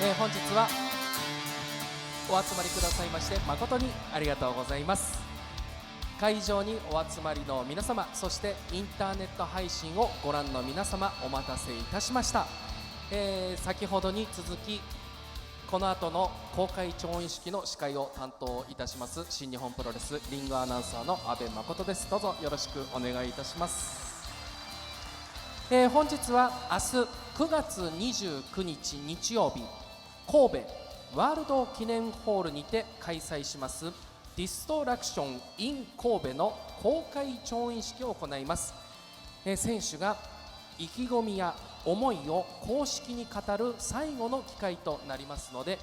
本日はお集まりくださいまして誠にありがとうございます。会場にお集まりの皆様、そしてインターネット配信をご覧の皆様、お待たせいたしました。先ほどに続きこの後の公開調印式の司会を担当いたします新日本プロレスリングアナウンサーの阿部誠です。どうぞよろしくお願いいたします。本日は明日9月29日日曜日、神戸ワールド記念ホールにて開催しますディストラクション in 神戸の公開調印式を行います。選手が意気込みや思いを公式に語る最後の機会となりますので、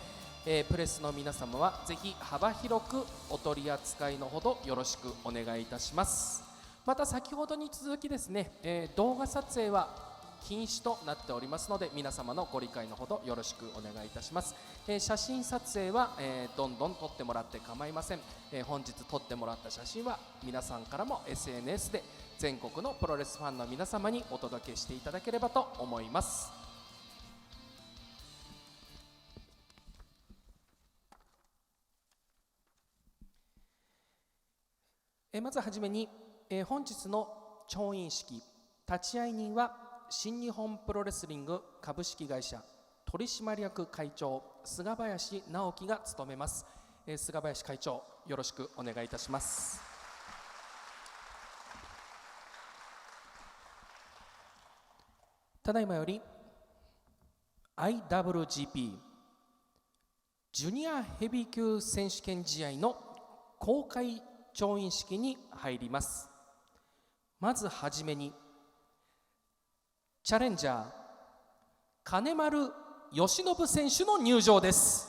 プレスの皆様はぜひ幅広くお取り扱いのほどよろしくお願いいたします。また先ほどに続きですね、動画撮影は禁止となっておりますので、皆様のご理解のほどよろしくお願いいたします。写真撮影は、どんどん撮ってもらって構いません。本日撮ってもらった写真は皆さんからも SNS で全国のプロレスファンの皆様にお届けしていただければと思います。まずはじめに、本日の調印式立会人は新日本プロレスリング株式会社取締役会長菅林直樹が務めます。菅林会長、よろしくお願いいたします。ただいまより IWGP ジュニアヘビー級選手権試合の公開調印式に入ります。まずはじめにチャレンジャー金丸義信選手の入場です。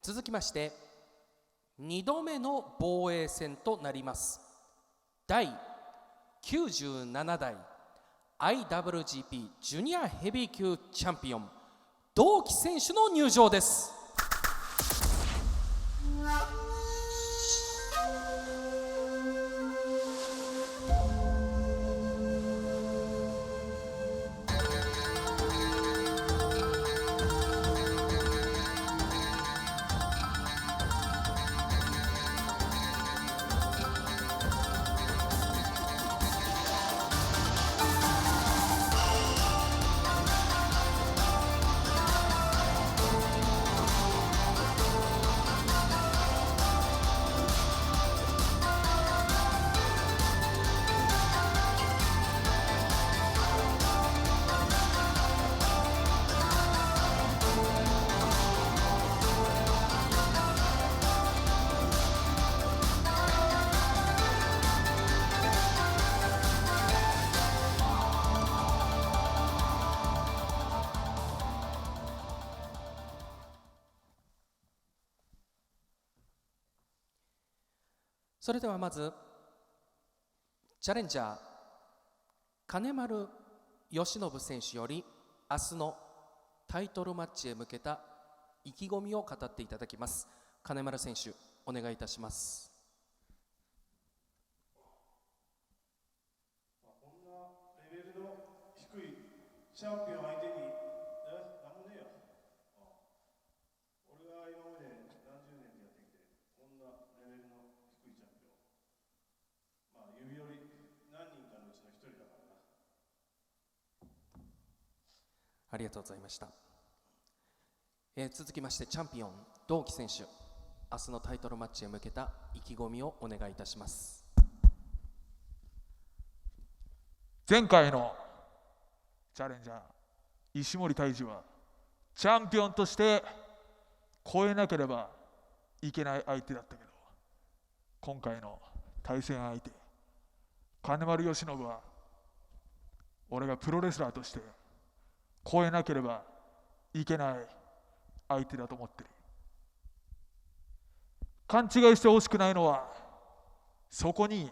続きまして2度目の防衛戦となります第97代 IWGP ジュニアヘビー級チャンピオン同期選手の入場です。それではまずチャレンジャー金丸義信選手より明日のタイトルマッチへ向けた意気込みを語っていただきます。金丸選手、お願いいたします。こんなレベルの低いチャンピオン相手になんもねえよ。俺が今まで何十年でやってきてこんなレベルの低いチャンピオン、指折り何人かのうちの一人だからな。ありがとうございました。続きましてチャンピオン同期選手、明日のタイトルマッチへ向けた意気込みをお願いいたします。前回のチャレンジャー石森泰治はチャンピオンとして超えなければいけない相手だったけど、今回の対戦相手金丸義信は俺がプロレスラーとして超えなければいけない相手だと思ってる。勘違いしてほしくないのは、そこに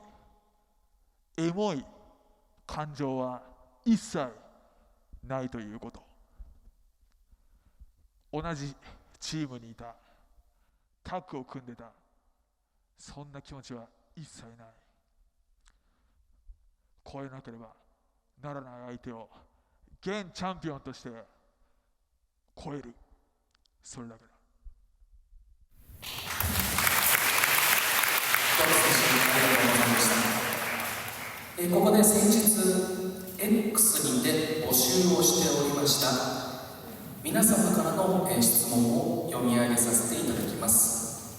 エモい感情は一切ないということ。同じチームにいた、タッグを組んでた、そんな気持ちは一切ない。超えなければならない相手を現チャンピオンとして超える、それだけだ。ここで先日 X にて募集をしておりました皆様からの質問を読み上げさせていただきます。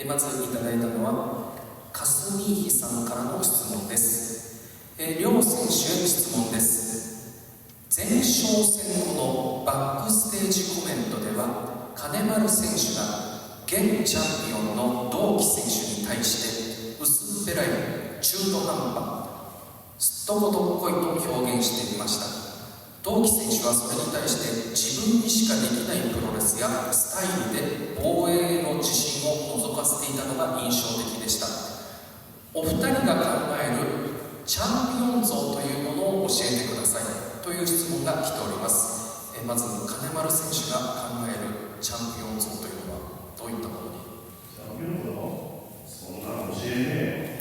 まずいただいたのはかすみひさんからの質問です。両選手へ質問です。前哨戦後のバックステージコメントでは金丸選手が現チャンピオンの同期選手に対して薄っぺらい中途半端すっとこどっこいと表現していました。同期選手はそれに対して自分にしかできないプロレスやスタイルで防衛への自信を覗かせていたのが印象的でした。お二人が考えるチャンピオン像というものを教えてくださいという質問が来ております。まず金丸選手が考えるチャンピオン像というのはどういったものに？チャンピオン像？そんなの教えねえよ。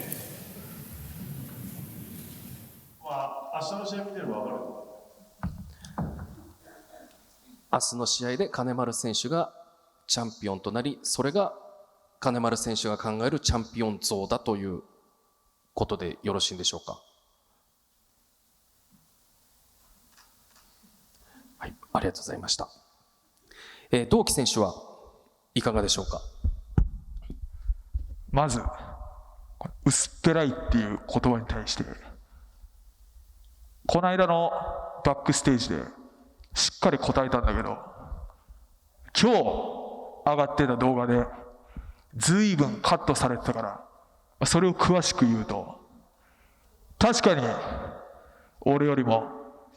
明日の試合見てれば分かる。明日の試合で金丸選手がチャンピオンとなり、それが金丸選手が考えるチャンピオン像だということでよろしいんでしょうか？はい、ありがとうございました。同期選手はいかがでしょうか？まず薄っぺらいっていう言葉に対して、この間のバックステージでしっかり答えたんだけど、今日上がってた動画で随分カットされてたから、それを詳しく言うと、確かに俺よりも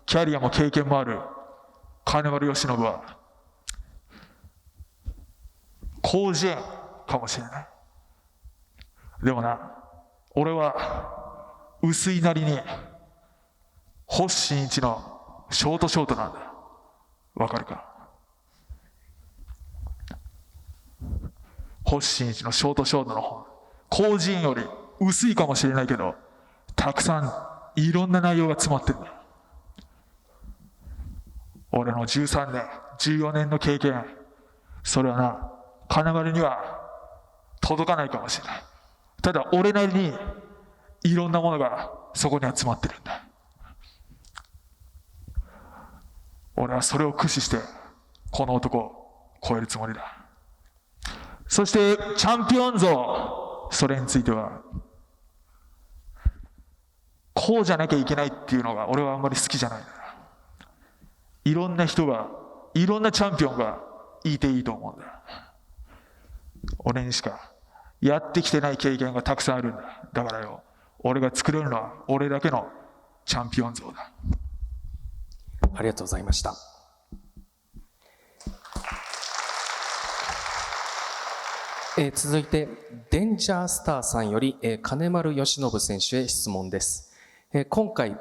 キャリアも経験もある金丸義信は広辞苑かもしれない。でもな、俺は薄いなりに星新一のショートなんだ。わかるか？星新一のショートの本、広辞苑より薄いかもしれないけど、たくさんいろんな内容が詰まってるんだ。俺の13年14年の経験、それはな、金丸には届かないかもしれない。ただ俺なりにいろんなものがそこには詰まってるんだ。俺はそれを駆使してこの男を超えるつもりだ。そしてチャンピオン像、それについてはこうじゃなきゃいけないっていうのが俺はあんまり好きじゃないんだ。いろんな人が、いろんなチャンピオンがいていいと思うんだ。俺にしかやってきてない経験がたくさんあるんだ。だからよ、俺が作れるのは俺だけのチャンピオン像だ。ありがとうございました。続いてデンジャースターさんより、金丸義信選手へ質問です。今回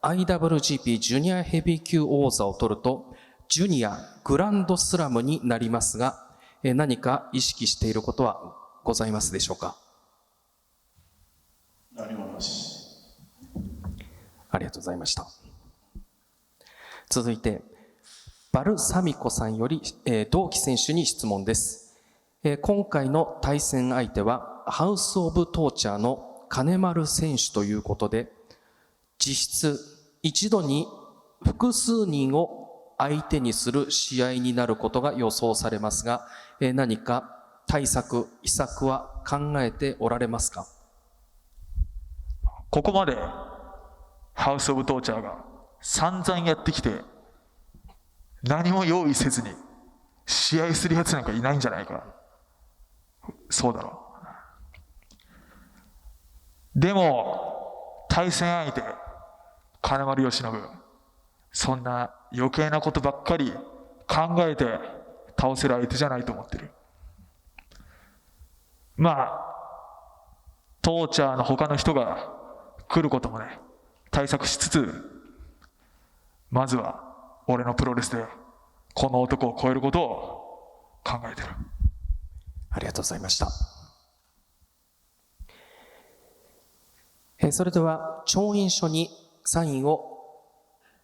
IWGP ジュニアヘビー級王座を取るとジュニアグランドスラムになりますが、何か意識していることはございますでしょうか？何もなし。ありがとうございました。続いてバルサミコさんより、同期選手に質問です。今回の対戦相手はハウスオブトーチャーの金丸選手ということで、実質一度に複数人を相手にする試合になることが予想されますが、何か対策、秘策は考えておられますか？ここまでハウスオブトーチャーが散々やってきて何も用意せずに試合するやつなんかいないんじゃないか。そうだろう。でも対戦相手金丸義信、そんな余計なことばっかり考えて倒せる相手じゃないと思ってる。まあトーチャーの他の人が来ることもね、対策しつつ、まずは俺のプロレスでこの男を超えることを考えてる。ありがとうございました。それでは調印書にサインを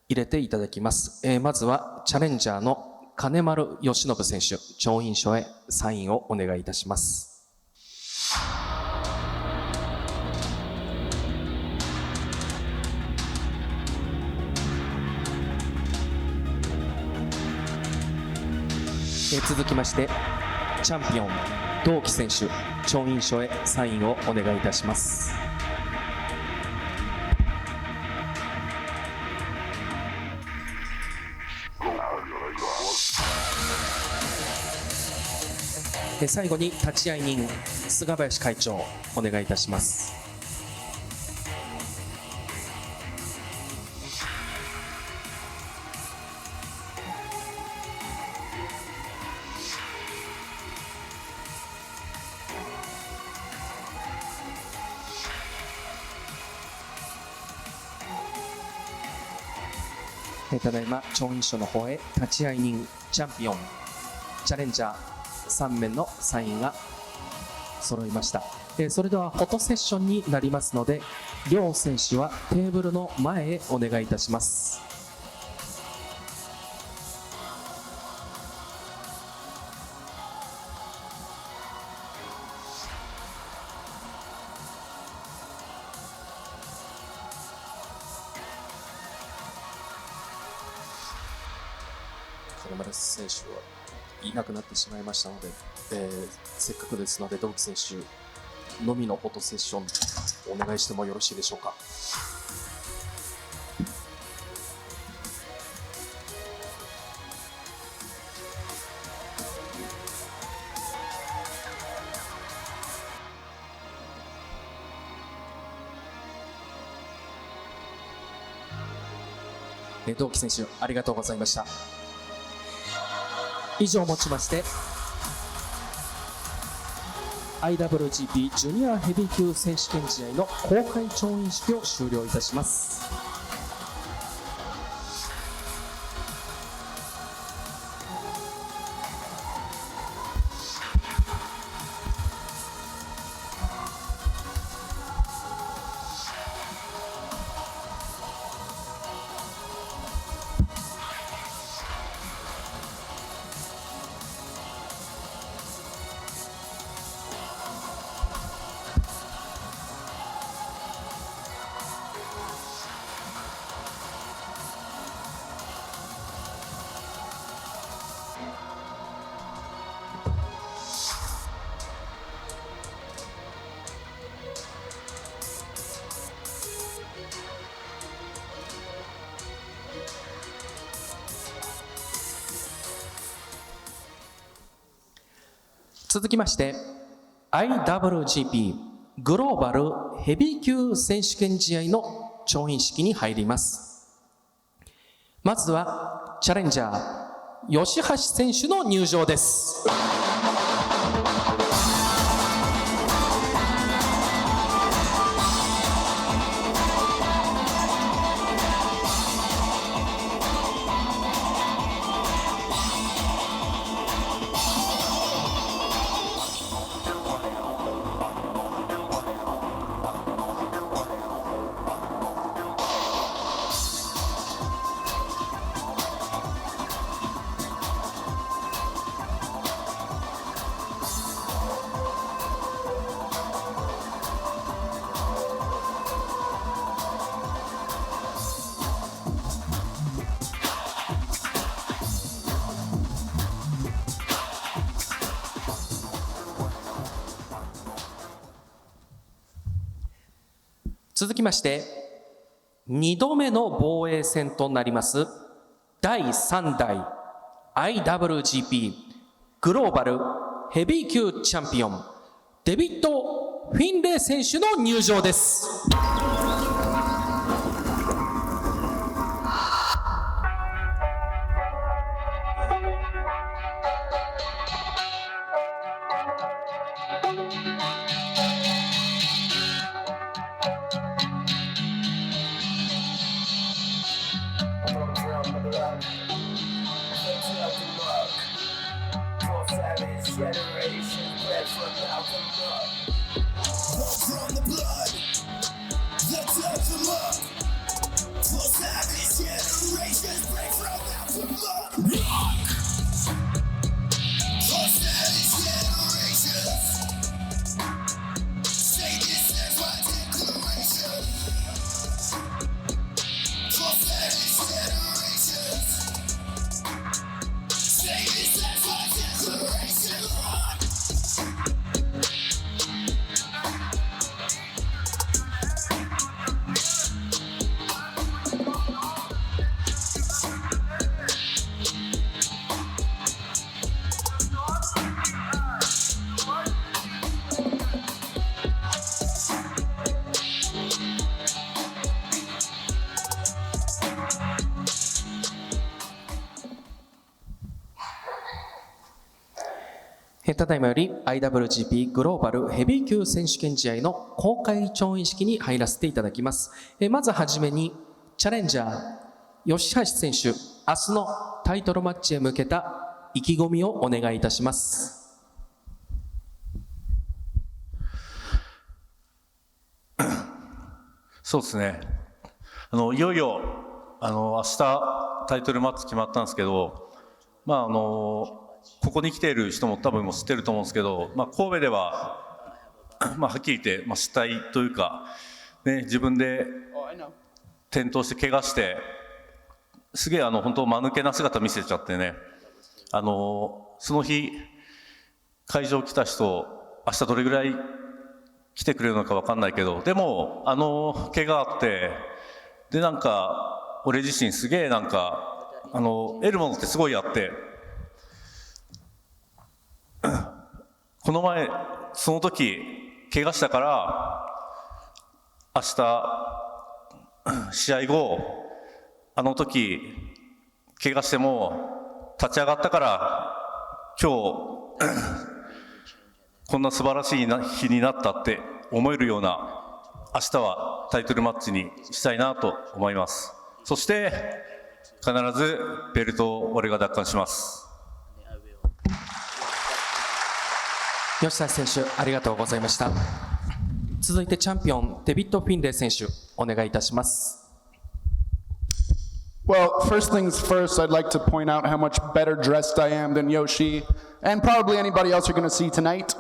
入れていただきます。まずはチャレンジャーの金丸義信選手、調印書へサインをお願いいたします。続きましてチャンピオン同期選手、調印書へサインをお願いいたします。最後に立ち会い人菅林会長、お願いいたします。ただいま調印書の方へ立ち会い人、チャンピオン、チャレンジャー3名のサインが揃いました。それではフォトセッションになりますので、両選手はテーブルの前へお願いいたします。金丸選手はいなくなってしまいましたので、せっかくですので同期選手のみのフォトセッションお願いしてもよろしいでしょうか。同期選手ありがとうございました。以上をもちまして IWGP ジュニアヘビー級選手権試合の公開調印式を終了いたします。続きまして IWGP グローバルヘビー級選手権試合の調印式に入ります。まずはチャレンジャー吉橋選手の入場です。続きまして2度目の防衛戦となります第3代 IWGP グローバルヘビー級チャンピオンデビッド・フィンレイ選手の入場です。ただいまより IWGP グローバルヘビー級選手権試合の公開調印式に入らせていただきます。まずはじめにチャレンジャー吉橋選手、明日のタイトルマッチへ向けた意気込みをお願いいたします。そうですね、いよいよ明日タイトルマッチ決まったんですけど、ここに来ている人も多分も知ってると思うんですけど、神戸では、はっきり言って、死体というか、ね、自分で転倒して怪我してすげえ本当間抜けな姿見せちゃってね、その日会場来た人明日どれぐらい来てくれるのか分かんないけど、でも怪我あって、でなんか俺自身すげえなんか得るものってすごいあって、この前その時怪我したから明日試合後時怪我しても立ち上がったから今日こんな素晴らしい日になったって思えるような明日はタイトルマッチにしたいなと思います。そして必ずベルトを俺が奪還します。吉田選手、ありがとうございました。続いてチャンピオンデビッド・フィンレイ選手、お願いいたします。Well, first things first, I'd like to point out how much better dressed I am than Yoshi, and probably anybody else you're going to see tonight.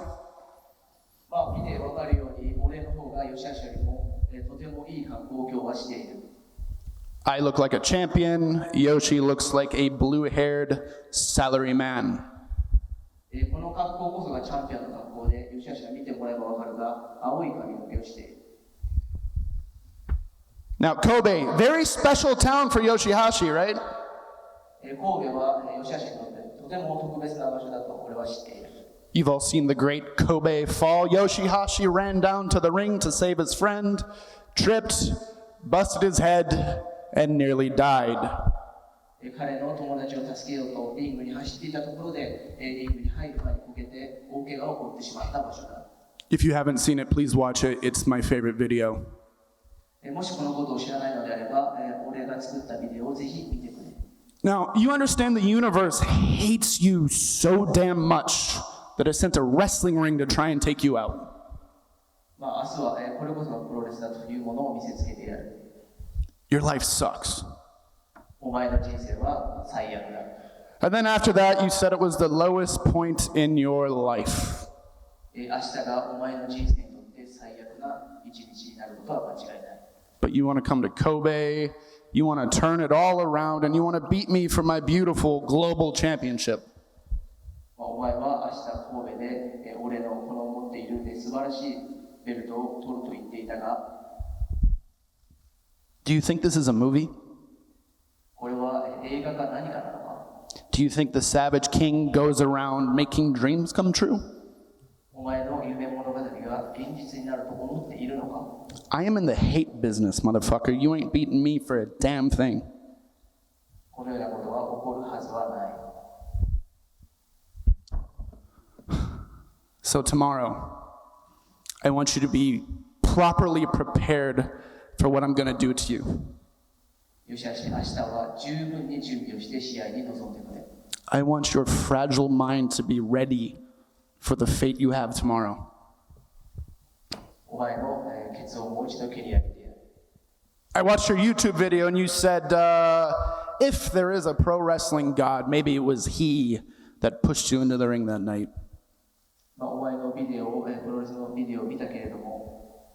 見てわかるように、俺の方が吉橋よりもとてもいい格好を今日はしている。I look like a champion. Yoshi looks like a blue-haired salaryman. この格好こそがチャンピオンの格好で、吉橋は見てもらえばわかるが、青い髪の毛をしている。Now, Kobe, very special town for Yoshihashi, right? 神戸は吉橋にとってとても特別な場所だと俺は知っている。You've all seen the great Kobe fall. Yoshihashi ran down to the ring to save his friend, tripped, busted his head, and nearly died. 彼の友達を助けようとリングに走っていたところで、リングに入る前にこけて大怪我を負ってしまった場所だ。If you haven't seen it, please watch it. It's my favorite video. もしこのことを知らないのであれば、俺が作ったビデオをぜひ見てくれ。Now, you understand the universe hates you so damn much that it sent a wrestling ring to try and take you out. 明日はこれこそがプロレスだというものを見せつけてやる。Your life sucks. お前の人生は最悪だ。And then after that, you said it was the lowest point in your life. 明日がお前の人生にとって最悪な一日になることは間違いない。But you want to come to Kobe, you want to turn it all around, and you want to beat me for my beautiful global championship. お前は明日神戸で俺のこの持っている素晴らしいベルトを取ると言っていたが、Do you think this is a movie? これは映画か何かなのか？ Do you think the Savage King goes around making dreams come true? お前の夢物語が現実になると思っているのか。 I am in the hate business, motherfucker. You ain't beating me for a damn thing. このようなことは起こるはずはない。 So tomorrow, I want you to be properly prepared for what I'm going to do to you. よしあし、明日は十分に準備をして試合に臨んでくれ。 I want your fragile mind to be ready for the fate you have tomorrow. お前のケツをもう一度蹴り上げてやる。 I watched your YouTube video and you said, if there is a pro wrestling god, maybe it was he that pushed you into the ring that night. お前のビデオを、プロレスのビデオを見たけれども、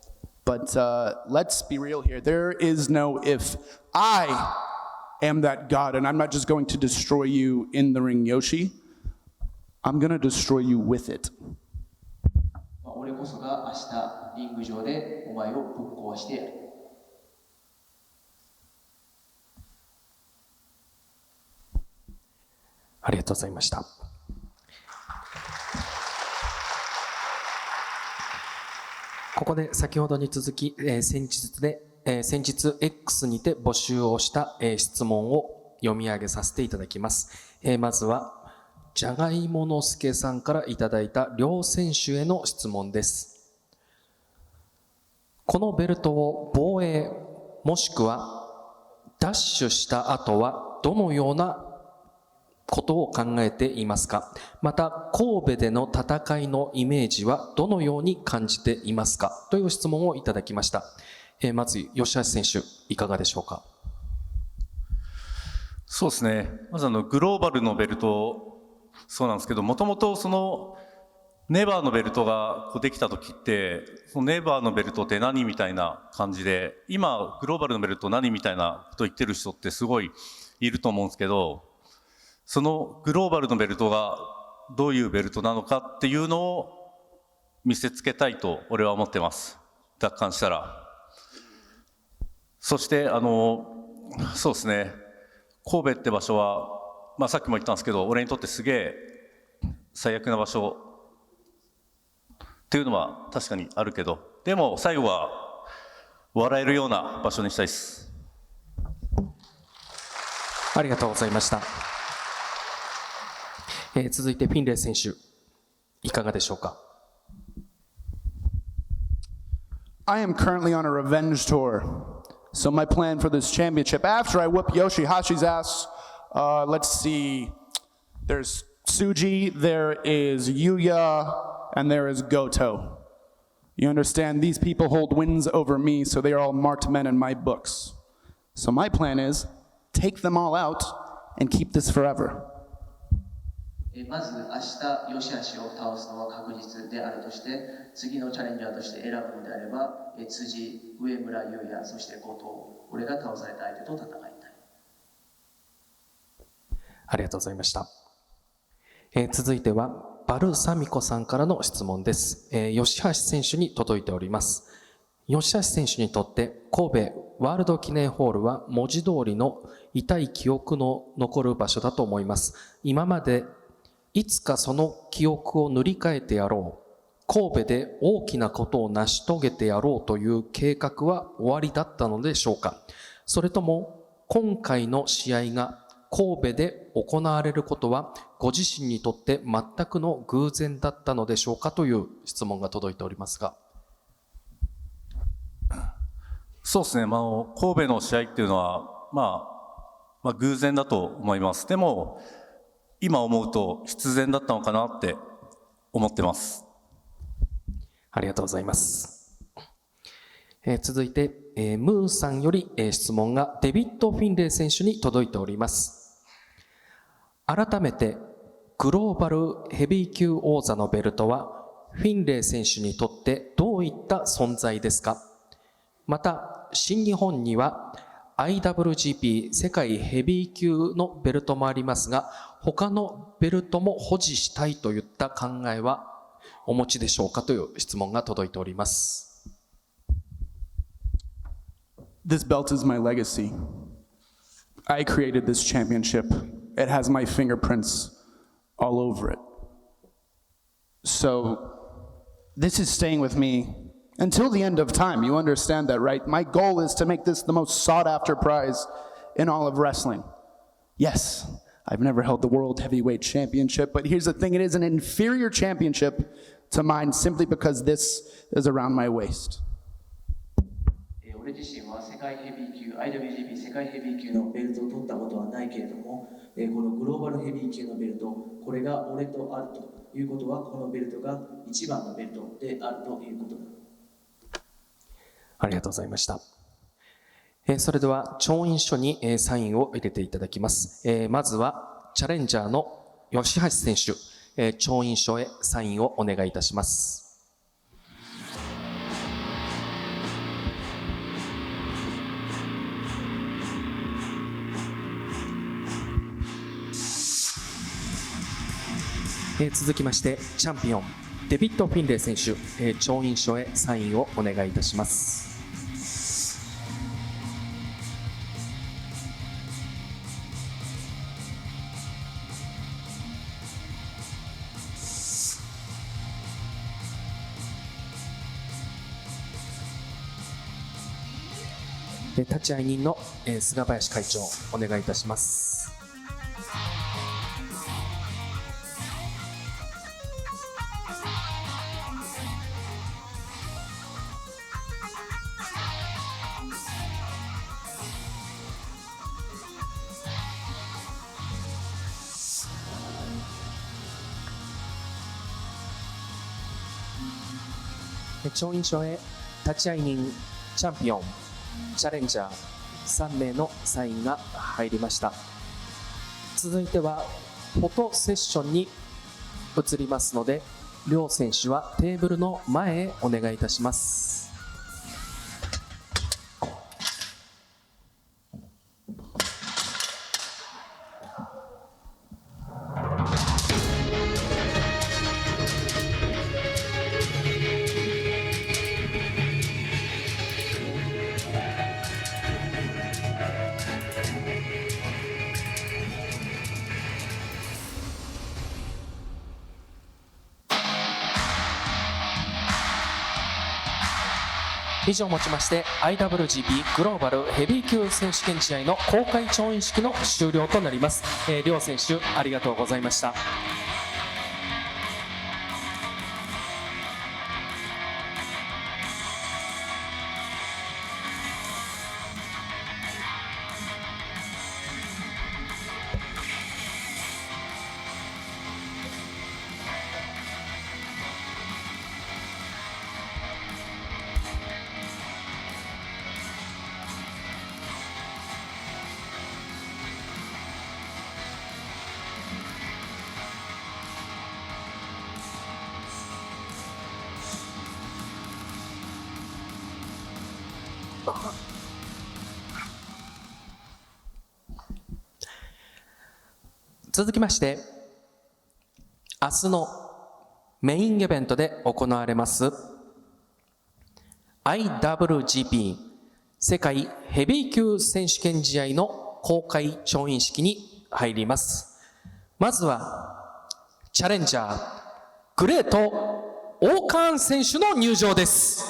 But let's be real here. There is no if. I am that god, and I'm not just going to destroy you in the ring, Yoshi. I'm going to destroy you with it. 俺こそが明日リング上でお前をぶっ壊してやる。ありがとうございました。ここで先ほどに続き、先日 X にて募集をした、質問を読み上げさせていただきます。まずはじゃがいものすけさんからいただいた両選手への質問です。このベルトを防衛もしくは奪取した後はどのようなことを考えていますか。また神戸での戦いのイメージはどのように感じていますかという質問をいただきました。まず吉橋選手いかがでしょうか。そうですね。まずグローバルのベルトそうなんですけど、もともとそのネバーのベルトができた時ってそのネバーのベルトって何みたいな感じで、今グローバルのベルト何みたいなこと言ってる人ってすごいいると思うんですけど、そのグローバルのベルトがどういうベルトなのかっていうのを見せつけたいと俺は思ってます。奪還したら。そしてそうですね、神戸って場所は、さっきも言ったんですけど、俺にとってすげえ最悪な場所っていうのは確かにあるけど、でも最後は笑えるような場所にしたいです。ありがとうございました。続いてフィンレイ選手いかがでしょうか。 I am currently on a revenge tour. So my plan for this championship, after I whoop Yoshi-Hashi's ass, let's see, there's Tsuji, there is Yuya, and there is Goto. You understand, these people hold wins over me, so they are all marked men in my books. So my plan is, take them all out and keep this forever. まず明日、吉橋を倒すのは確実であるとして、次のチャレンジャーとして選ぶのであれば、辻、上村優也、そして後藤、俺が倒された相手と戦いたい。ありがとうございました。続いてはバルサミコさんからの質問です。吉橋選手に届いております。吉橋選手にとって神戸ワールド記念ホールは文字通りの痛い記憶の残る場所だと思います。今までいつかその記憶を塗り替えてやろう、神戸で大きなことを成し遂げてやろうという計画は終わりだったのでしょうか。それとも今回の試合が神戸で行われることはご自身にとって全くの偶然だったのでしょうかという質問が届いておりますが。そうですね、神戸の試合っていうのは偶然だと思います。でも今思うと必然だったのかなって思ってます。ありがとうございます。続いて、ムーさんより、質問がデビッド・フィンレイ選手に届いております。改めてグローバルヘビー級王座のベルトはフィンレイ選手にとってどういった存在ですか。また新日本には IWGP 世界ヘビー級のベルトもありますが、他のベルトも保持したいといった考えはお持ちでしょうかという質問が届いております。This belt is my legacy. I created this championship. It has my fingerprints all over it. So this is staying with me until the end of time. You understand that, right? My goal is to make this the most sought-after prize in all of wrestling. Yes, I've never held the World Heavyweight Championship, but here's the thing, it is an inferior championship to mine simply because this is around my waist. 俺自身は世界ヘビー級 IWGP 世界ヘビー級のベルトを取ったことはないけれども、このグローバルヘビー級のベルト、これが俺とあるということは、このベルトが一番のベルトであるということだ。ありがとうございました。それでは調印書にサインを入れていただきます。まずはチャレンジャーの吉橋選手、調印書へサインをお願いいたします。続きましてチャンピオンデビッド・フィンレイ選手、調印書へサインをお願いいたします。立会人の菅林会長、お願いいたします。調印書へ立会人、チャンピオン、チャレンジャー3名のサインが入りました。続いてはフォトセッションに移りますので、両選手はテーブルの前へお願いいたします。以上をもちまして IWGP グローバルヘビー級選手権試合の公開調印式の終了となります。両選手ありがとうございました。続きまして、明日のメインイベントで行われます IWGP 世界ヘビー級選手権試合の公開調印式に入ります。まずはチャレンジャーグレート・オーカーン選手の入場です。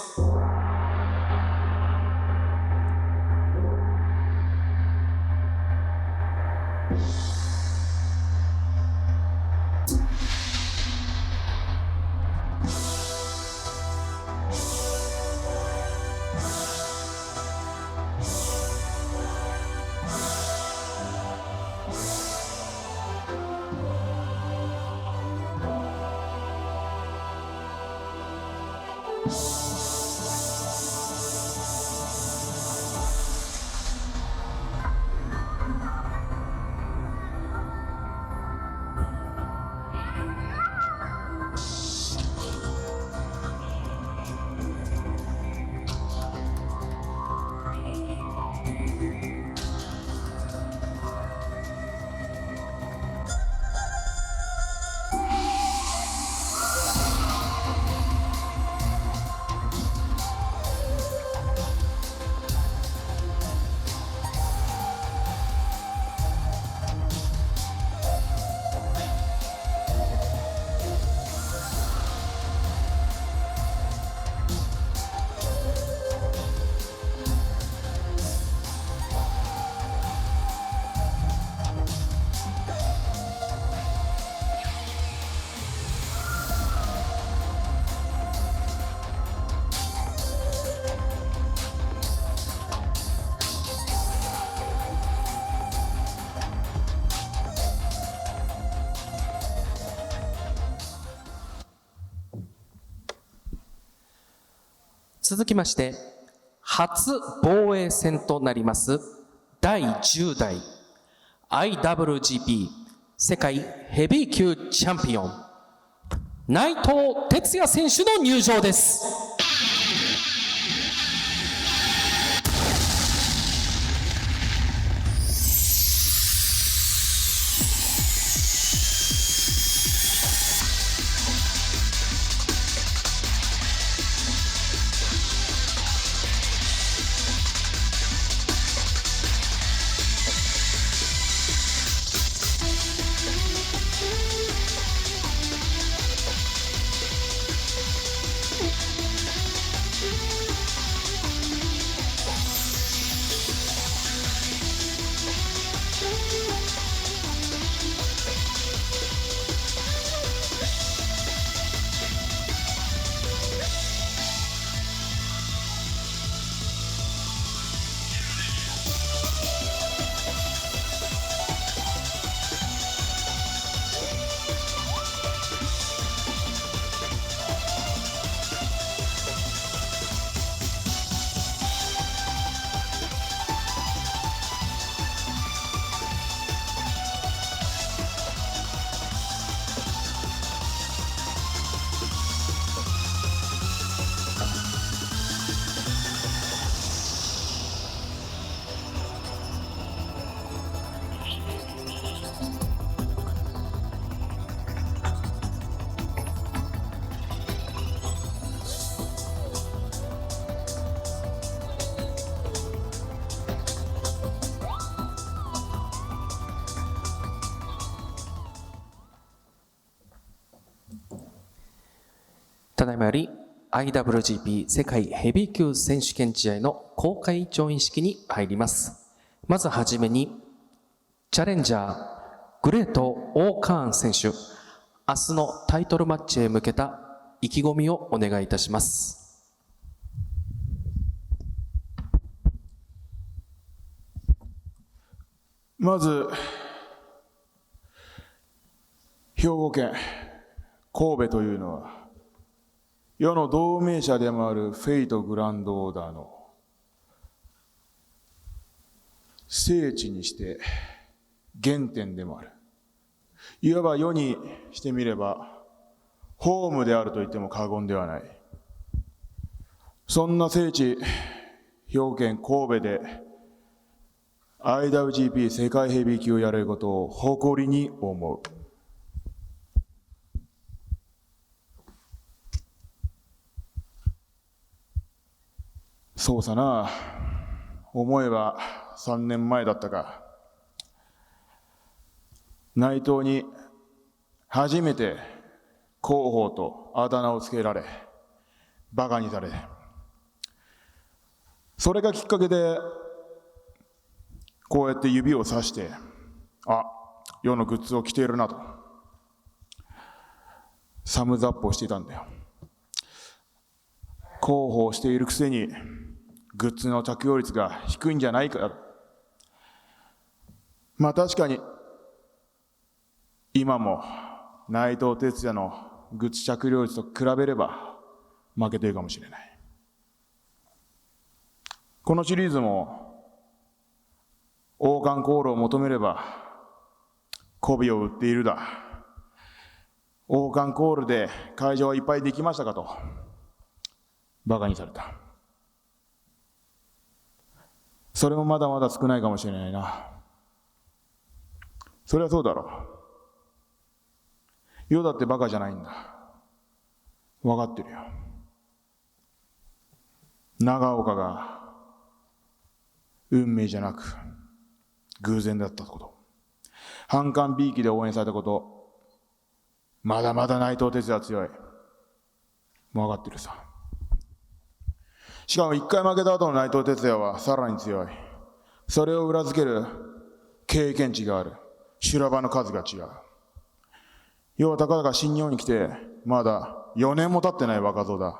続きまして初防衛戦となります第10代 IWGP 世界ヘビー級チャンピオン内藤哲也選手の入場です。ただいまより IWGP 世界ヘビー級選手権試合の公開調印式に入ります。まずはじめにチャレンジャーグレート・オーカーン選手、明日のタイトルマッチへ向けた意気込みをお願いいたします。まず兵庫県神戸というのは世の同盟者でもあるフェイトグランドオーダーの聖地にして原点でもある。いわば世にしてみればホームであると言っても過言ではない。そんな聖地兵庫県神戸で IWGP 世界ヘビー級をやれることを誇りに思う。そうさな、思えば3年前だったか、内藤に初めて広報とあだ名をつけられ、バカにされ、それがきっかけでこうやって指をさして、あ、世のグッズを着ているなとサムズアップをしていたんだよ。広報しているくせにグッズの着用率が低いんじゃないか。まあ確かに今も内藤哲也のグッズ着用率と比べれば負けているかもしれない。このシリーズも王冠コールを求めれば媚びを売っているだ。王冠コールで会場はいっぱいできましたかとバカにされた。それもまだまだ少ないかもしれないな。それはそうだろう。世だってバカじゃないんだ。分かってるよ。長岡が運命じゃなく偶然だったこと、反感びいきで応援されたこと、まだまだ内藤哲也は強い。もう分かってるさ。しかも一回負けた後の内藤哲也はさらに強い。それを裏付ける経験値がある。修羅場の数が違う。要はたかだか新日本に来てまだ4年も経ってない若造だ。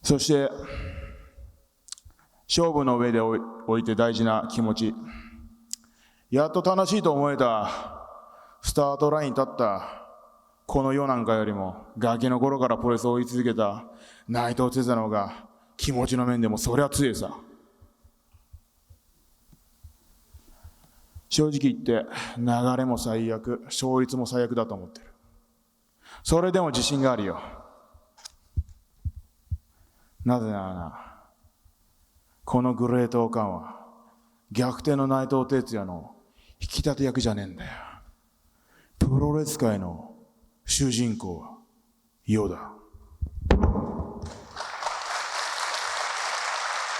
そして勝負の上で置いて大事な気持ち、やっと楽しいと思えたスタートラインに立ったこの世なんかよりもガキの頃からプロレスを追い続けた内藤哲也の方が気持ちの面でもそりゃ強いさ。正直言って流れも最悪、勝率も最悪だと思ってる。それでも自信があるよ。なぜならな、このグレートオカンは逆転の内藤哲也の引き立て役じゃねえんだよ。プロレス界の主人公はヨダ。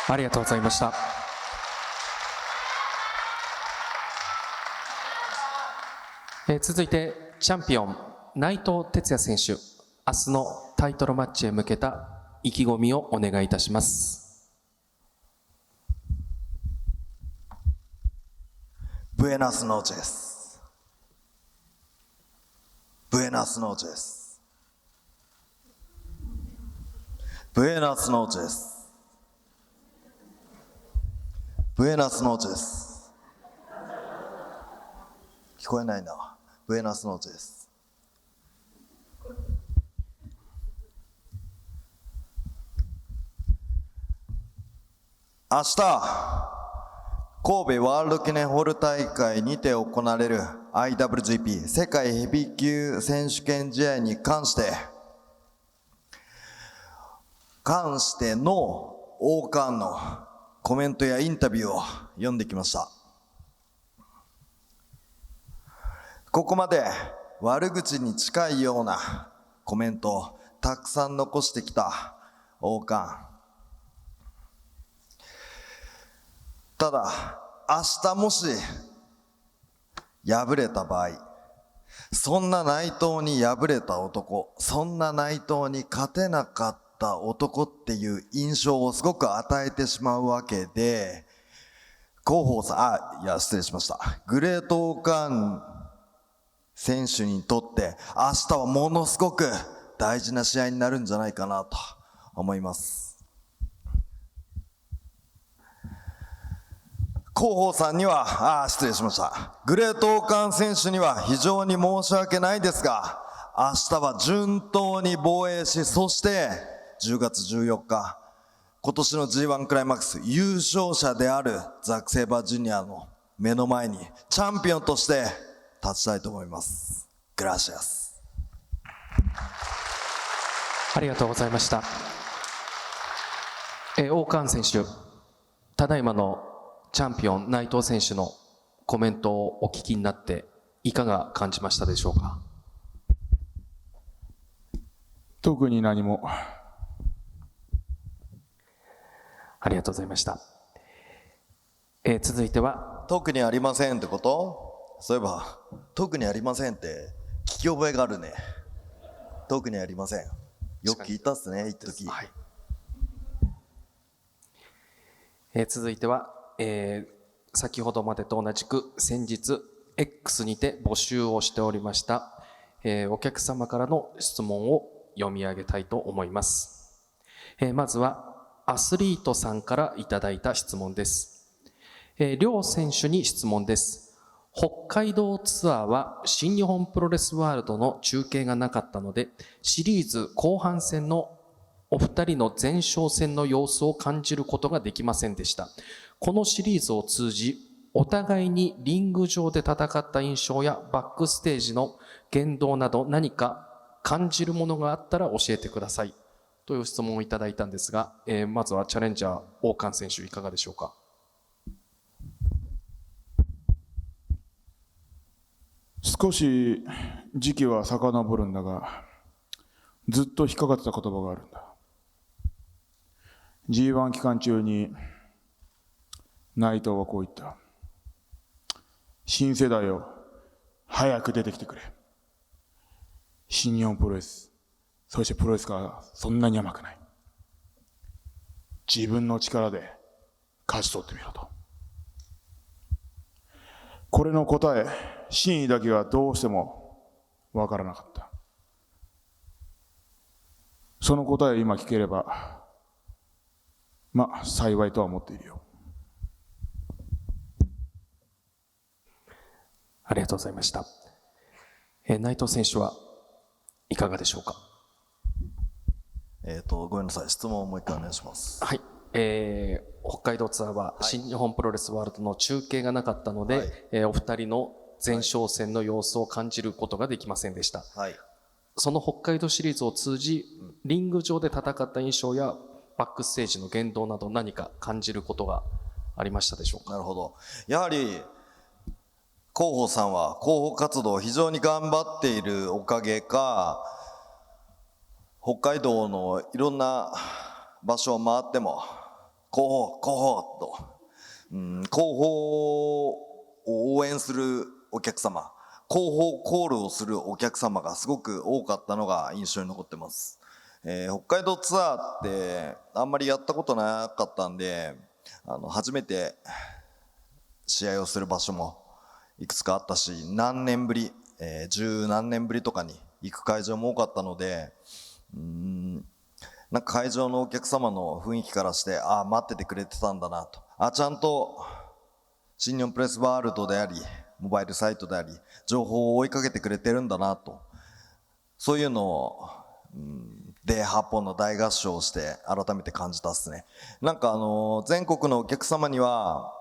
ありがとうございました。続いてチャンピオン内藤哲也選手、明日のタイトルマッチへ向けた意気込みをお願いいたします。ブエナスノーチェス。ブエナスノーチェス。ブエナスノーチェス。ブエナスノーチェス。聞こえないな。ブエナスノーチェス。明日、神戸ワールド記念ホール大会にて行われる IWGP 世界ヘビー級選手権試合に関しての王冠のコメントやインタビューを読んできました。ここまで悪口に近いようなコメントをたくさん残してきた王冠。ただ、明日もし敗れた場合、そんな内藤に敗れた男、そんな内藤に勝てなかった男っていう印象をすごく与えてしまうわけで、広報さん、失礼しました。グレートオーカン選手にとって明日はものすごく大事な試合になるんじゃないかなと思います。広報さんには、失礼しました。グレートオーカン選手には非常に申し訳ないですが、明日は順当に防衛し、そして10月14日、今年の G1 クライマックス優勝者であるザック・セイバージュニアの目の前にチャンピオンとして立ちたいと思います。グラシアス。ありがとうございました。王冠選手、ただいまのチャンピオン内藤選手のコメントをお聞きになっていかが感じましたでしょうか。特に何も。ありがとうございました。続いては特にありませんってこと？そういえば特にありませんって聞き覚えがあるね。特にありません。よく聞いたっすね、一時。はい。続いては、先ほどまでと同じく先日 X にて募集をしておりました、お客様からの質問を読み上げたいと思います。まずはアスリートさんからいただいた質問です。両選手に質問です。北海道ツアーは新日本プロレスワールドの中継がなかったので、シリーズ後半戦のお二人の前哨戦の様子を感じることができませんでした。このシリーズを通じ、お互いにリング上で戦った印象やバックステージの言動など何か感じるものがあったら教えてください。という質問をいただいたんですが、まずはチャレンジャー王冠選手いかがでしょうか。少し時期は遡るんだが、ずっと引っかかってた言葉があるんだ。G1 期間中に内藤はこう言った。新世代を早く出てきてくれ。新日本プロレス、そしてプロレスがそんなに甘くない。自分の力で勝ち取ってみろと。これの答え、真意だけはどうしてもわからなかった。その答えを今聞ければ、まあ幸いとは思っているよ。ありがとうございました。内藤選手はいかがでしょうか。ごめんなさい、質問をもう一回お願いします。はい、北海道ツアーは新日本プロレスワールドの中継がなかったので、お二人の前哨戦の様子を感じることができませんでした。はい。その北海道シリーズを通じ、リング上で戦った印象やバックステージの言動など何か感じることがありましたでしょうか。なるほど。やはり広報さんは広報活動を非常に頑張っているおかげか、北海道のいろんな場所を回っても広報と、広報を応援するお客様、広報コールをするお客様がすごく多かったのが印象に残ってます。北海道ツアーってあんまりやったことなかったんで、初めて試合をする場所もいくつかあったし、何年ぶり、十何年ぶりとかに行く会場も多かったので、なんか会場のお客様の雰囲気からして、ああ待っててくれてたんだなと、ちゃんと新日本プロレスワールドでありモバイルサイトであり情報を追いかけてくれてるんだなと、そういうのを、で8本の大合唱をして改めて感じたっすね。なんか全国のお客様には、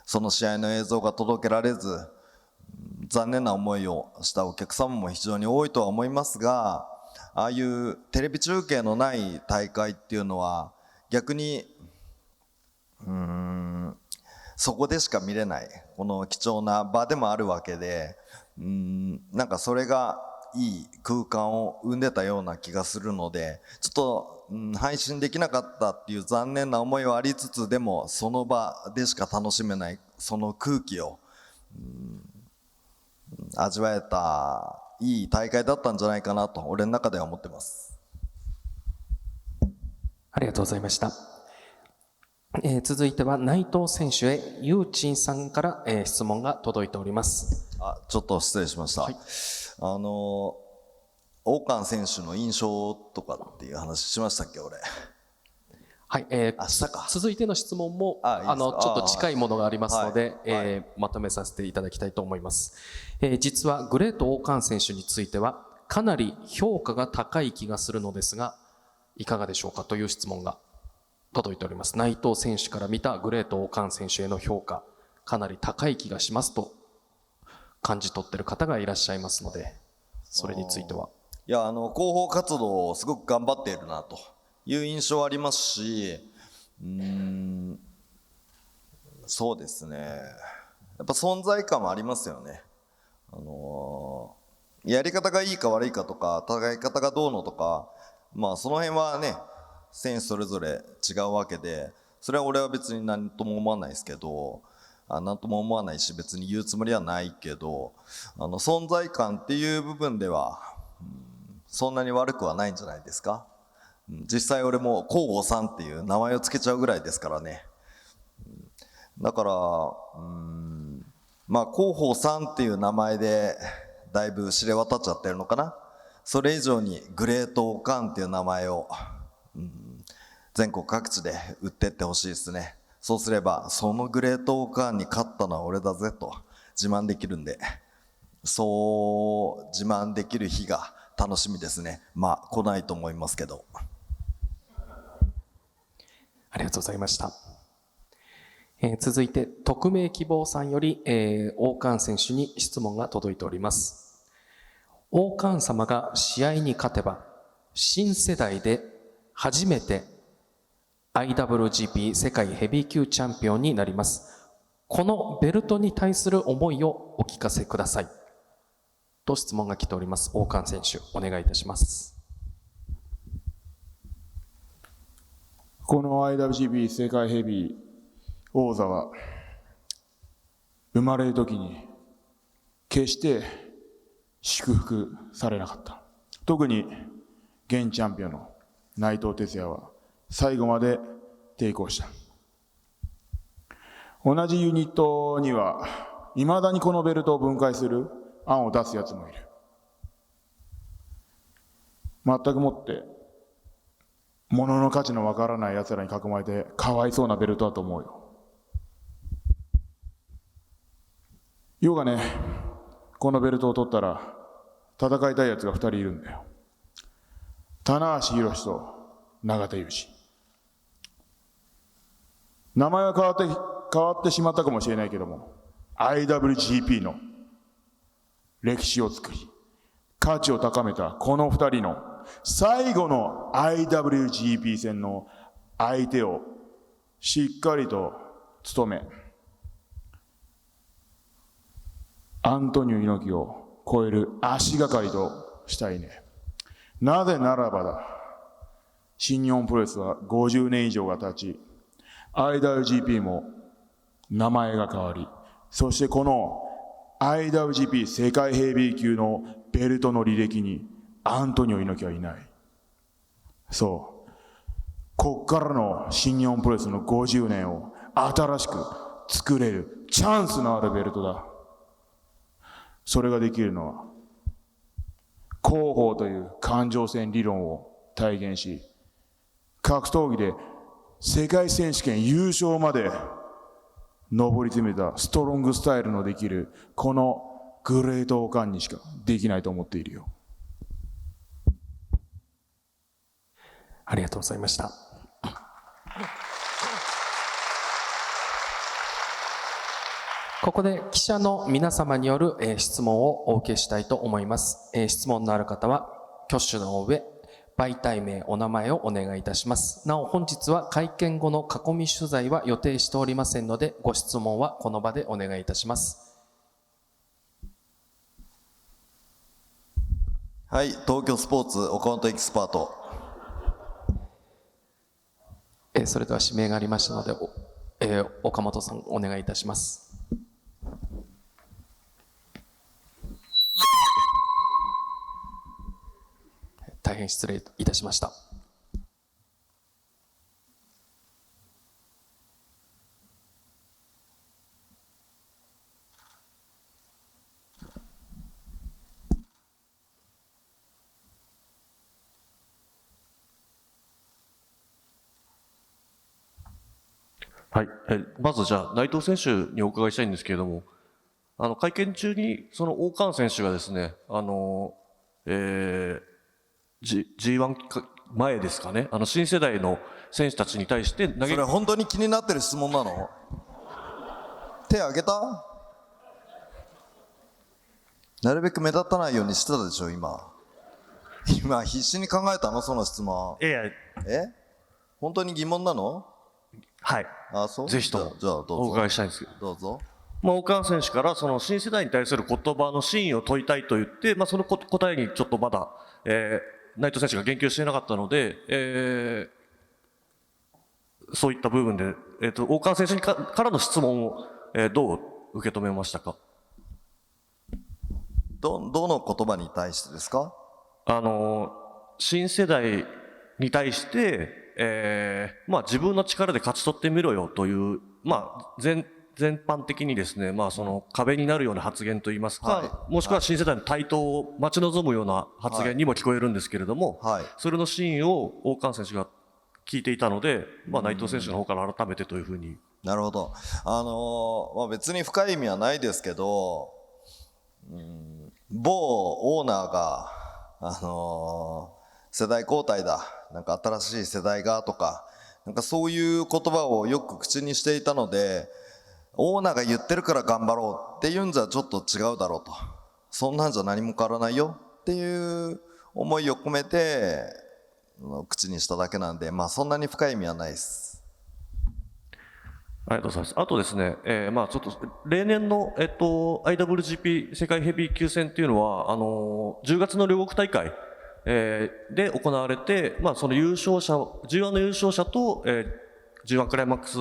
その試合の映像が届けられず、残念な思いをしたお客様も非常に多いとは思いますが、ああいうテレビ中継のない大会っていうのは逆にそこでしか見れないこの貴重な場でもあるわけで、なんかそれがいい空間を生んでたような気がするので、ちょっと、配信できなかったっていう残念な思いはありつつ、でもその場でしか楽しめないその空気を、味わえたいい大会だったんじゃないかなと俺の中では思ってます。ありがとうございました。続いては内藤選手へユーチンさんから、質問が届いております。ちょっと失礼しました。はい、王冠選手の印象とかっていう話しましたっけ俺。はい、続いての質問もいいちょっと近いものがありますので、まとめさせていただきたいと思います。実はグレート王冠選手についてはかなり評価が高い気がするのですがいかがでしょうかという質問が届いております。内藤選手から見たグレート王冠選手への評価かなり高い気がしますと感じ取っている方がいらっしゃいますので、それについては。いや広報活動をすごく頑張っているなという印象ありますし、そうですね、やっぱ存在感はありますよね。やり方がいいか悪いかとか戦い方がどうのとか、その辺はね選手それぞれ違うわけで、それは俺は別に何とも思わないですけど、何とも思わないし別に言うつもりはないけど、存在感っていう部分では、そんなに悪くはないんじゃないですか。実際俺も広報さんっていう名前をつけちゃうぐらいですからね。だから広報さんっていう名前でだいぶ知れ渡っちゃってるのかな。それ以上にグレートオカンっていう名前を、全国各地で売ってってほしいですね。そうすればそのグレートオカンに勝ったのは俺だぜと自慢できるんで、そう自慢できる日が楽しみですね。来ないと思いますけど。ありがとうございました。続いて匿名希望さんより、王冠選手に質問が届いております。王冠様が試合に勝てば新世代で初めて IWGP 世界ヘビー級チャンピオンになります。このベルトに対する思いをお聞かせくださいと質問が来ております。王冠選手お願いいたします。この IWGP 世界ヘビー王座は生まれる時に決して祝福されなかった。特に現チャンピオンの内藤哲也は最後まで抵抗した。同じユニットにはいまだにこのベルトを分解する案を出すやつもいる。全くもって物の価値のわからない奴らに囲まれてかわいそうなベルトだと思うよ。要がね、このベルトを取ったら戦いたいやつが2人いるんだよ。棚橋宏と永田裕二。名前は変わってしまったかもしれないけども、IWGP の歴史を作り、価値を高めたこの2人の最後の IWGP 戦の相手をしっかりと務め、アントニオ猪木を超える足がかりとしたいね。なぜならばだ、新日本プロレスは50年以上が経ち、IWGP も名前が変わり、そしてこの IWGP 世界ヘビー級のベルトの履歴にアントニオ猪木はいない。そう。こっからの新日本プロレスの50年を新しく作れるチャンスのあるベルトだ。それができるのは、広報という感情線理論を体現し、格闘技で世界選手権優勝まで上り詰めたストロングスタイルのできるこのグレートオカンにしかできないと思っているよ。ありがとうございました。ここで記者の皆様による質問をお受けしたいと思います。質問のある方は挙手の上、媒体名、お名前をお願いいたします。なお本日は会見後の囲み取材は予定しておりませんので、ご質問はこの場でお願いいたします。はい、東京スポーツ岡本エキスパート。それでは指名がありましたので、岡本さんお願いいたします。大変失礼いたしました。はい、まずじゃあ内藤選手にお伺いしたいんですけれども、会見中にその王冠選手がですね、G1 前ですかね、新世代の選手たちに対してそれ本当に気になってる質問なの？手挙げた？なるべく目立たないようにしてたでしょ、今必死に考えたの、その質問。本当に疑問なの？はい。あ、そう。ぜひともじゃあどうぞお伺いしたいんですけど。どうぞ。王冠選手からその新世代に対する言葉の真意を問いたいと言って、その答えにちょっとまだ、内藤選手が言及していなかったので、そういった部分で、王冠選手からの質問を、どう受け止めましたか？どの言葉に対してですか？新世代に対して、自分の力で勝ち取ってみろよという、全般的にですね、その壁になるような発言といいますか、はい、もしくは新世代の台頭を待ち望むような発言にも聞こえるんですけれども、はい、それの真意を王冠選手が聞いていたので、内藤選手の方から改めてというふうに。なるほど。別に深い意味はないですけど、某オーナーが、世代交代だ、なんか新しい世代がとか、なんかそういう言葉をよく口にしていたので、オーナーが言ってるから頑張ろうっていうんじゃちょっと違うだろうと、そんなんじゃ何も変わらないよっていう思いを込めて口にしただけなんで、そんなに深い意味はないです。ありがとうございます。あとですね、ちょっと例年の、IWGP 世界ヘビー級戦っていうのは10月の両国大会、で行われて、その優勝者 G1 の優勝者と、G1 クライマックス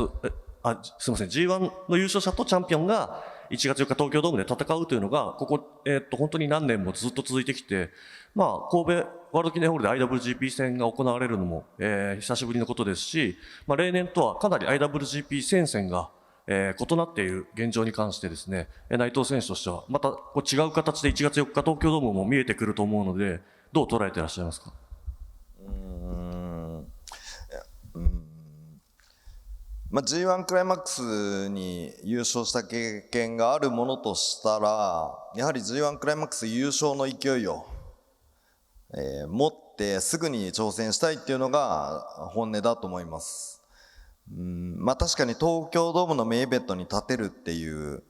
すみません G1 の優勝者とチャンピオンが1月4日東京ドームで戦うというのがここ、本当に何年もずっと続いてきて、神戸ワールド記念ホールで IWGP 戦が行われるのも、久しぶりのことですし、例年とはかなり IWGP 戦線が、異なっている現状に関してですね、内藤選手としてはまた違う形で1月4日東京ドームも見えてくると思うので、どう捉えていらっしゃいますか？ G1 クライマックスに優勝した経験があるものとしたら、やはり G1 クライマックス優勝の勢いを、持ってすぐに挑戦したいっていうのが本音だと思います。確かに東京ドームのメインイベントに立てるっていう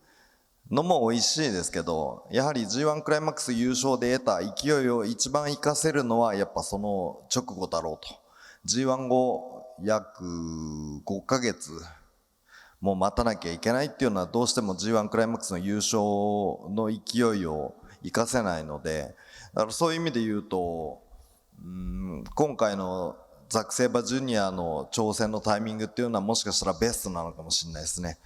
のも美味しいですけど、やはり G1 クライマックス優勝で得た勢いを一番活かせるのはやっぱその直後だろうと。G1 後約5ヶ月もう待たなきゃいけないっていうのはどうしても G1 クライマックスの優勝の勢いを活かせないので、だからそういう意味で言うと、今回のザック・セイバージュニアの挑戦のタイミングっていうのはもしかしたらベストなのかもしれないですね。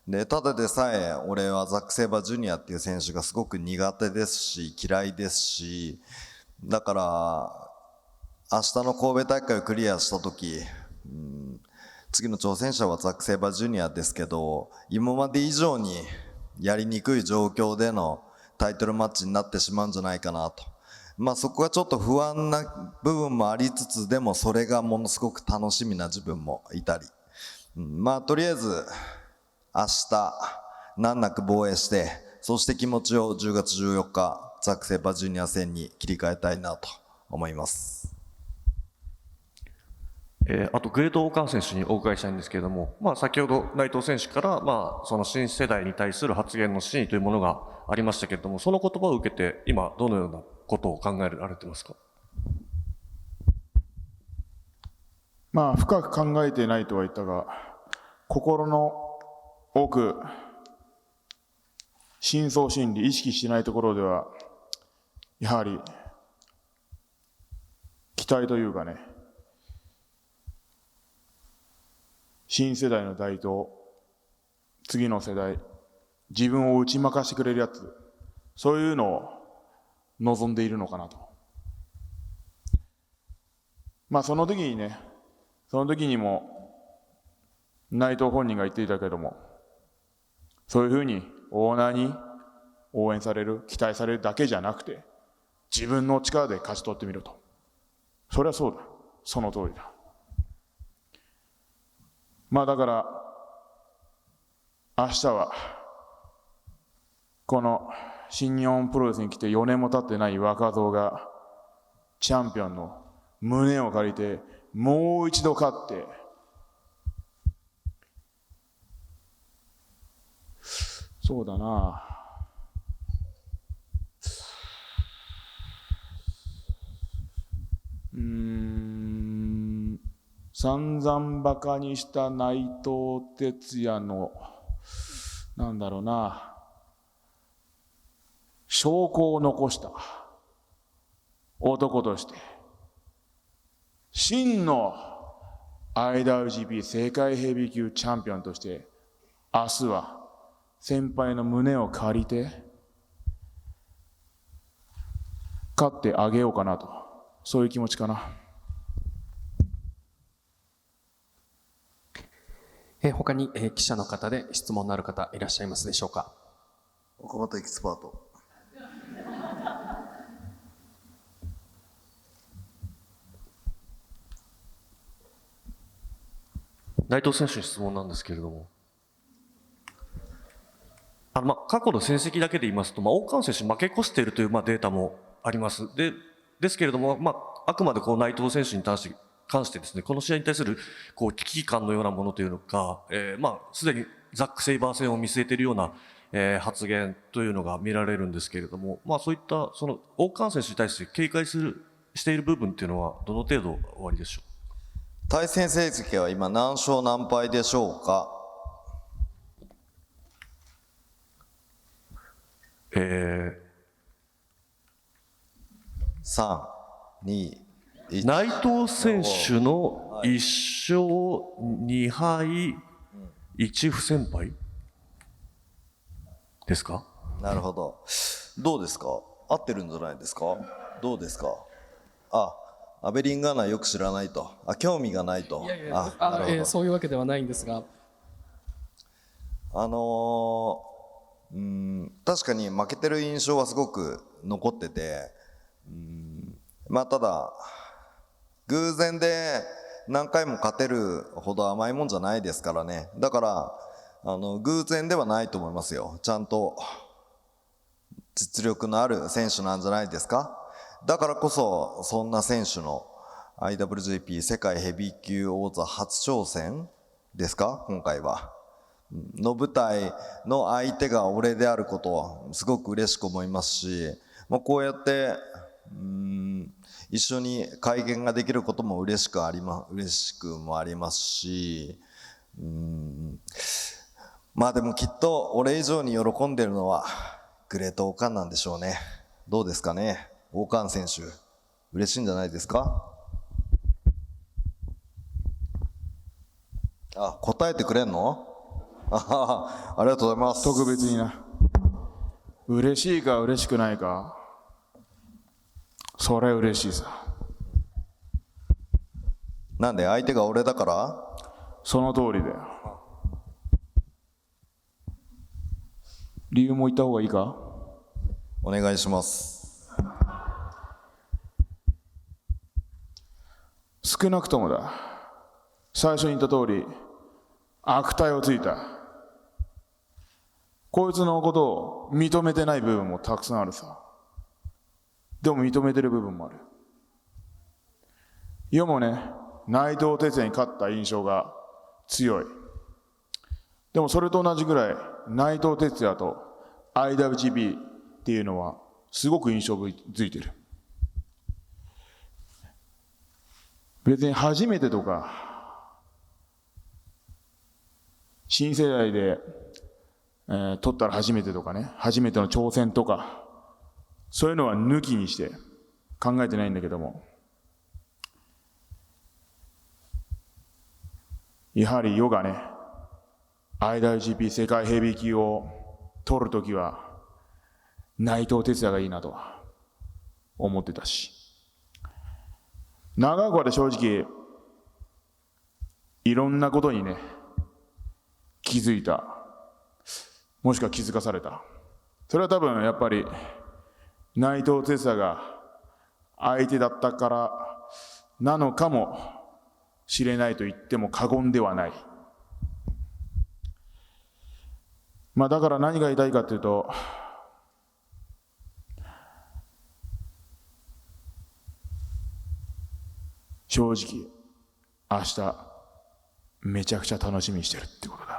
で、ただでさえ俺はザック・セイバージュニアっていう選手がすごく苦手ですし嫌いですし、だから明日の神戸大会をクリアした時、次の挑戦者はザック・セイバージュニアですけど、今まで以上にやりにくい状況でのタイトルマッチになってしまうんじゃないかなと。そこはちょっと不安な部分もありつつ、でもそれがものすごく楽しみな自分もいたり、とりあえず明日難なく防衛して、そして気持ちを10月14日ザック・セイバージュニア戦に切り替えたいなと思います。あとグレート・オーカー選手にお伺いしたいんですけれども、先ほど内藤選手から、その新世代に対する発言の真意というものがありましたけれども、その言葉を受けて今どのようなことを考えられてますか？深く考えてないとは言ったが、心の奥、深層心理、意識してないところでは、やはり期待というかね、新世代の台頭、次の世代、自分を打ち負かしてくれるやつ、そういうのを望んでいるのかなと。その時にも内藤本人が言っていたけども、そういうふうにオーナーに応援される、期待されるだけじゃなくて、自分の力で勝ち取ってみろと。それはそうだ。その通りだ。だから、明日は、この新日本プロレスに来て4年も経ってない若造が、チャンピオンの胸を借りて、もう一度勝って、そうだな、散々バカにした内藤哲也の証拠を残した男として真の IWGP 世界ヘビー級チャンピオンとして明日は先輩の胸を借りて勝ってあげようかなと、そういう気持ちかな。他に、記者の方で質問のある方いらっしゃいますでしょうか。岡本エキスパート。内藤選手に質問なんですけれども、過去の戦績だけで言いますと、王冠選手負け越しているというデータもあります。ですけれども、あくまで内藤選手に関してですね、この試合に対する危機感のようなものというのが、すでにザック・セイバー戦を見据えているような、発言というのが見られるんですけれども、そういったその王冠選手に対して警戒している部分というのはどの程度おありでしょう？対戦成績は今何勝何敗でしょうか？3、2、1。内藤選手の1勝2敗1不戦敗ですか？なるほど。どうですか？合ってるんじゃないですか？どうですか？アベリンガーナよく知らないと。興味がないと。そういうわけではないんですが、確かに負けてる印象はすごく残ってて、ただ偶然で何回も勝てるほど甘いもんじゃないですからね。だから偶然ではないと思いますよ。ちゃんと実力のある選手なんじゃないですか。だからこそそんな選手の IWGP 世界ヘビー級王座初挑戦ですか、今回はの舞台の相手が俺であることをすごく嬉しく思いますし、こうやって一緒に会見ができることも嬉しくもありますし、でもきっと俺以上に喜んでるのはグレート・オーカンなんでしょうね。どうですかね、オーカン選手嬉しいんじゃないですか。答えてくれんの？ありがとうございます。特別にな。嬉しいか嬉しくないか、それは嬉しいさ。なんで、相手が俺だから？その通りだよ。理由も言った方がいいか？お願いします。少なくともだ、最初に言った通り悪態をついた。こいつのことを認めてない部分もたくさんあるさ。でも認めてる部分もある。世もね、内藤哲也に勝った印象が強い。でもそれと同じぐらい内藤哲也と IWGP っていうのはすごく印象づいてる。別に初めてとか新世代で、取ったら初めてとかね、初めての挑戦とかそういうのは抜きにして考えてないんだけども、やはり世がね IWGP 世界ヘビー級を取るときは内藤哲也がいいなとは思ってたし、長岡で正直いろんなことにね気づいた、もしくは気づかされた。それは多分やっぱり内藤哲也が相手だったからなのかもしれないと言っても過言ではない。だから何が言いたいかというと、正直明日めちゃくちゃ楽しみにしてるってことだ。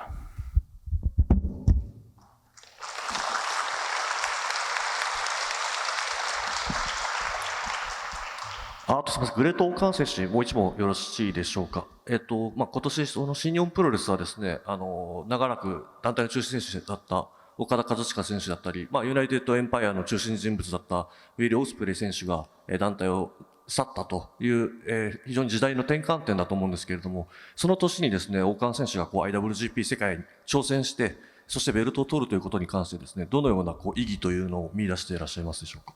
すみません、グレート・オーカン選手にもう一問よろしいでしょうか。今年その新日本プロレスはですね、長らく団体の中心選手だった岡田和親選手だったり、ユナイテッドエンパイアの中心人物だったウィリー・オスプレイ選手が団体を去ったという、非常に時代の転換点だと思うんですけれども、その年にですね、オーカン選手がIWGP 世界に挑戦して、そしてベルトを取るということに関してですね、どのような意義というのを見出していらっしゃいますでしょうか。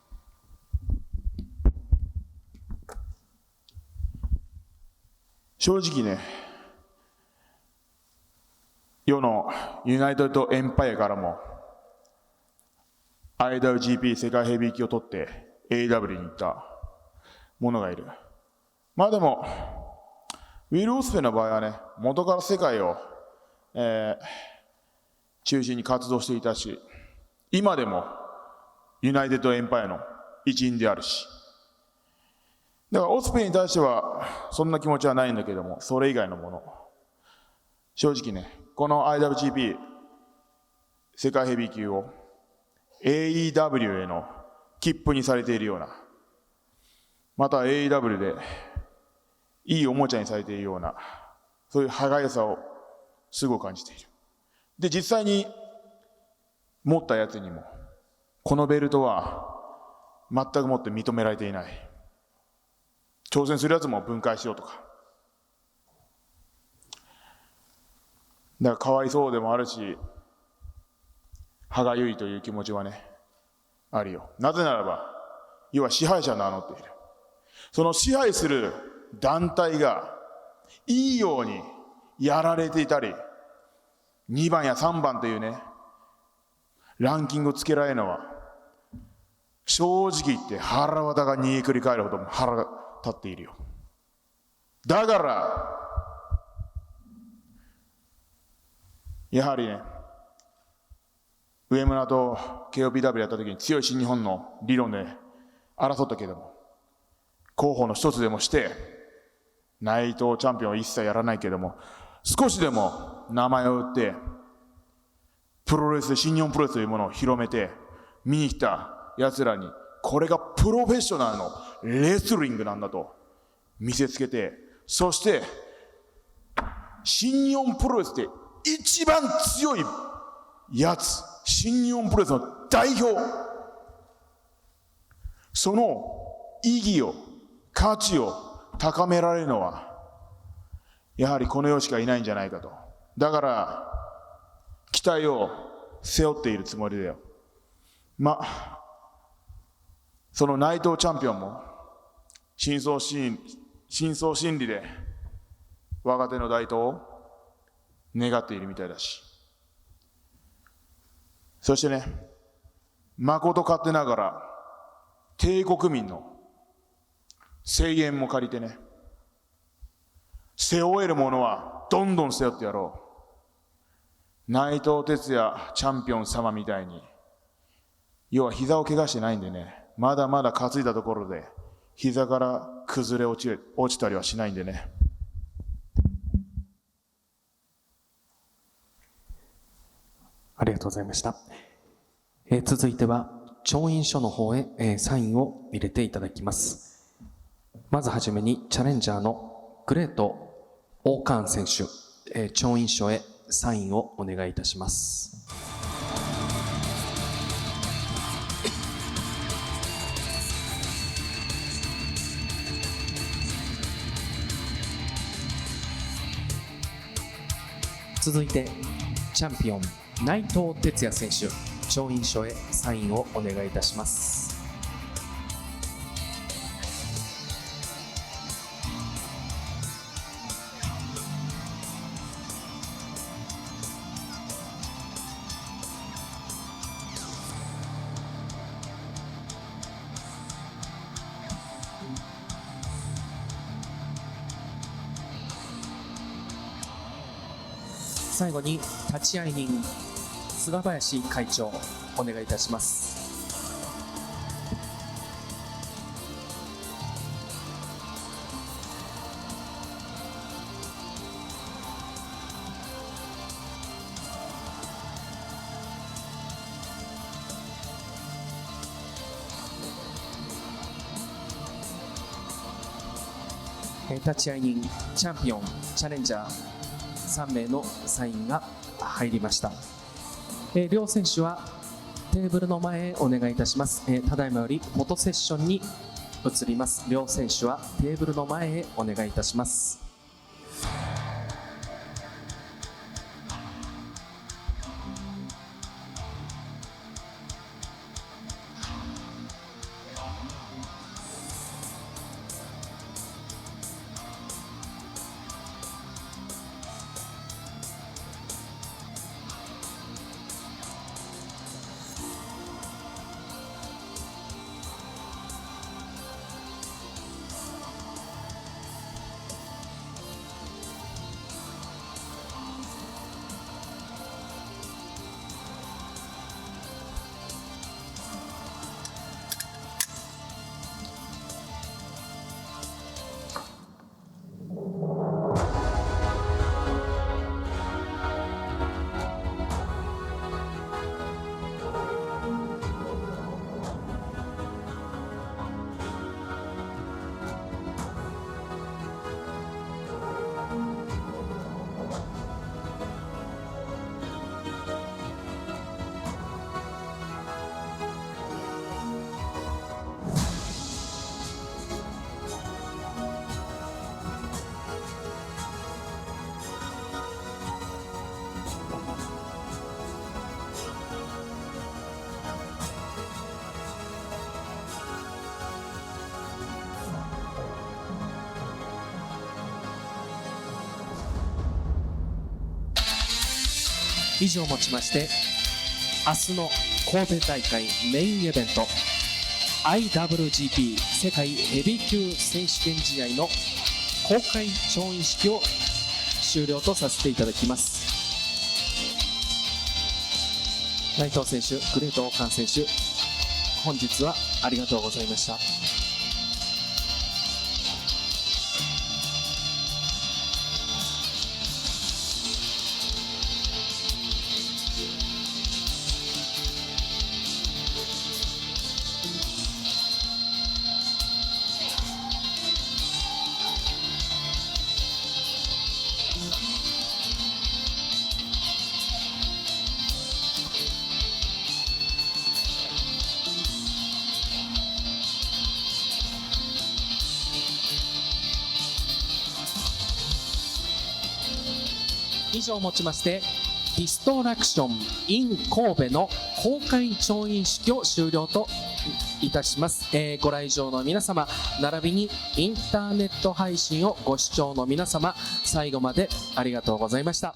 正直ね、世のユナイテッドエンパイアからも IWGP 世界ヘビー級を取って AEW に行った者がいる。でもウィル・オスプレイの場合はね、元から世界を、中心に活動していたし、今でもユナイテッドエンパイアの一員であるし、だからオスプレイに対してはそんな気持ちはないんだけども、それ以外のもの、正直ね、この IWGP 世界ヘビー級を AEW への切符にされているような、また AEW でいいおもちゃにされているような、そういう歯がゆさをすごく感じている。で、実際に持ったやつにもこのベルトは全くもって認められていない。挑戦するやつも分解しようとか、だからかわいそうでもあるし、歯がゆいという気持ちはねあるよ。なぜならば要は支配者を名乗っている。その支配する団体がいいようにやられていたり、2番や3番というねランキングをつけられるのは、正直言って腹渡が煮えくり返るほど腹が立っているよ。だからやはりね、上村と KOPW やった時に強い新日本の理論で争ったけども、候補の一つでもして内藤チャンピオンは一切やらないけども、少しでも名前を売ってプロレスで新日本プロレスというものを広めて、見に来た奴らにこれがプロフェッショナルのレスリングなんだと見せつけて、そして新日本プロレスで一番強いやつ、新日本プロレスの代表、その意義を価値を高められるのはやはりこの世しかいないんじゃないかと。だから期待を背負っているつもりだよ。その内藤チャンピオンも深層心理で若手の台頭を願っているみたいだし、そしてね、誠勝手ながら帝国民の声援も借りてね、背負えるものはどんどん背負ってやろう。内藤哲也チャンピオン様みたいに、要は膝を怪我してないんでね、まだまだ担いだところで膝から崩れ落ちたりはしないんでね。ありがとうございました。続いては調印書の方へ、サインを入れていただきます。まずはじめにチャレンジャーのグレート・オーカーン選手、調印書へサインをお願いいたします。続いてチャンピオン内藤哲也選手、調印書へサインをお願いいたします。最後に立会人菅林会長、お願いいたします。立会人、チャンピオン、チャレンジャー3名のサインが入りました。両選手はテーブルの前へお願いいたします。ただいまよりフォトセッションに移ります。両選手はテーブルの前へお願いいたします。以上をもちまして明日の神戸大会メインイベント IWGP 世界ヘビー級選手権試合の公開調印式を終了とさせていただきます。内藤選手、グレートオーカン選手、本日はありがとうございました。以上をもちましてディストラクション in 神戸の公開調印式を終了といたします。ご来場の皆様並びにインターネット配信をご視聴の皆様、最後までありがとうございました。